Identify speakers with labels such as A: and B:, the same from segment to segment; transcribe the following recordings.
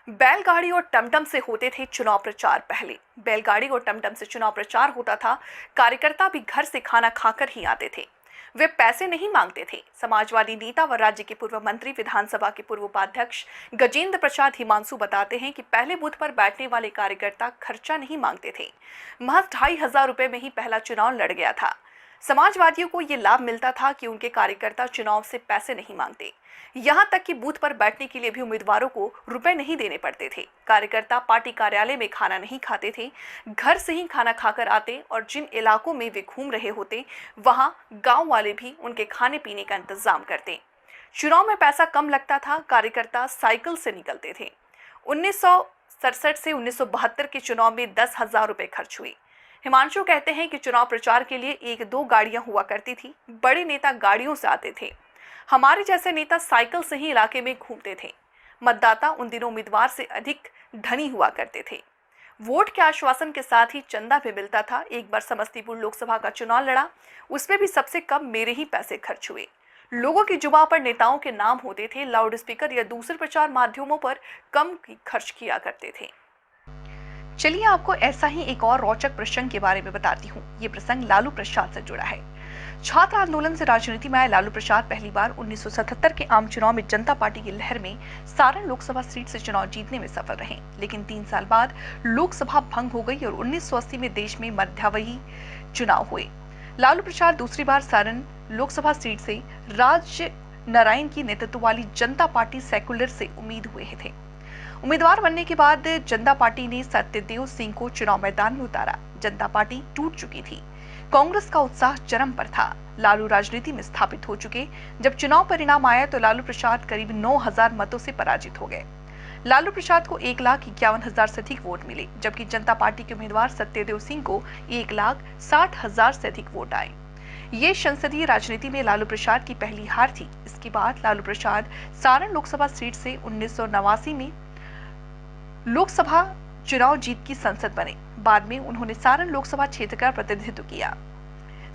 A: बैलगाड़ी और टमटम से होते थे चुनाव प्रचार। पहले बैलगाड़ी और टमटम से चुनाव प्रचार होता था। कार्यकर्ता भी घर से खाना खाकर ही आते थे। वे पैसे नहीं मांगते थे। समाजवादी नेता व राज्य के पूर्व मंत्री, विधानसभा के पूर्व उपाध्यक्ष गजेंद्र प्रसाद हिमांशु बताते हैं कि पहले बूथ पर बैठने वाले कार्यकर्ता खर्चा नहीं मांगते थे। महज 2,500 रुपए में ही पहला चुनाव लड़ गया था। समाजवादियों को ये लाभ मिलता था कि उनके कार्यकर्ता चुनाव से पैसे नहीं मांगते। यहां तक कि बूथ पर बैठने के लिए भी उम्मीदवारों को रुपए नहीं देने पड़ते थे। कार्यकर्ता पार्टी कार्यालय में खाना नहीं खाते थे, घर से ही खाना खाकर आते और जिन इलाकों में वे घूम रहे होते वहां गांव वाले भी उनके खाने पीने का इंतजाम करते। चुनाव में पैसा कम लगता था। कार्यकर्ता साइकिल से निकलते थे। 1967 से 1972 के चुनाव में 10,000 रुपए खर्च हुए। हिमांशु कहते हैं कि चुनाव प्रचार के लिए 1-2 गाड़ियां हुआ करती थी। बड़े नेता गाड़ियों से आते थे। हमारे जैसे नेता साइकिल से ही इलाके में घूमते थे। मतदाता उन दिनों उम्मीदवार से अधिक धनी हुआ करते थे। वोट के आश्वासन के साथ ही चंदा भी मिलता था। एक बार समस्तीपुर लोकसभा का चुनाव लड़ा, उसमें भी सबसे कम मेरे ही पैसे खर्च हुए। लोगों की जुबान पर नेताओं के नाम होते थे। लाउड स्पीकर या दूसरे प्रचार माध्यमों पर कम खर्च किया करते थे। चलिए आपको ऐसा ही एक और रोचक प्रसंग के बारे में बताती हूँ। ये प्रसंग लालू प्रसाद से जुड़ा है। छात्र आंदोलन से राजनीति में आए लालू प्रसाद पहली बार 1977 के आम चुनाव में जनता पार्टी की लहर में सारण लोकसभा सीट से चुनाव जीतने में सफल रहे। लेकिन 3 साल बाद लोकसभा भंग हो गई और 1980 में देश में मध्यावधि चुनाव हुए। लालू प्रसाद दूसरी बार सारण लोकसभा सीट से राज नारायण की नेतृत्व वाली जनता पार्टी सेकुलर से उम्मीद हुए थे। उम्मीदवार बनने के बाद जनता पार्टी ने सत्यदेव सिंह को चुनाव मैदान में उतारा। जनता पार्टी टूट चुकी थी। कांग्रेस का उत्साह चरम पर था। लालू राजनीति में स्थापित हो चुके। जब चुनाव परिणाम आया तो लालू प्रसाद करीब 9,000 मतों से पराजित हो गए। लालू प्रसाद को 1,51,000 से अधिक वोट मिले, जबकि जनता पार्टी के उम्मीदवार सत्यदेव सिंह को 1,60,000 से अधिक वोट आए। ये संसदीय राजनीति में लालू प्रसाद की पहली हार थी। इसके बाद लालू प्रसाद सारण लोकसभा सीट से 1989 में लोकसभा चुनाव जीत की सांसद बने। बाद में उन्होंने सारण लोकसभा क्षेत्र का प्रतिनिधित्व किया।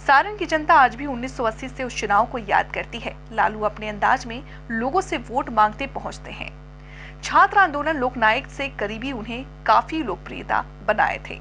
A: सारण की जनता आज भी 1980 से उस चुनाव को याद करती है। लालू अपने अंदाज में लोगों से वोट मांगते पहुंचते हैं। छात्र आंदोलन लोकनायक से करीबी उन्हें काफी लोकप्रियता बनाए थे।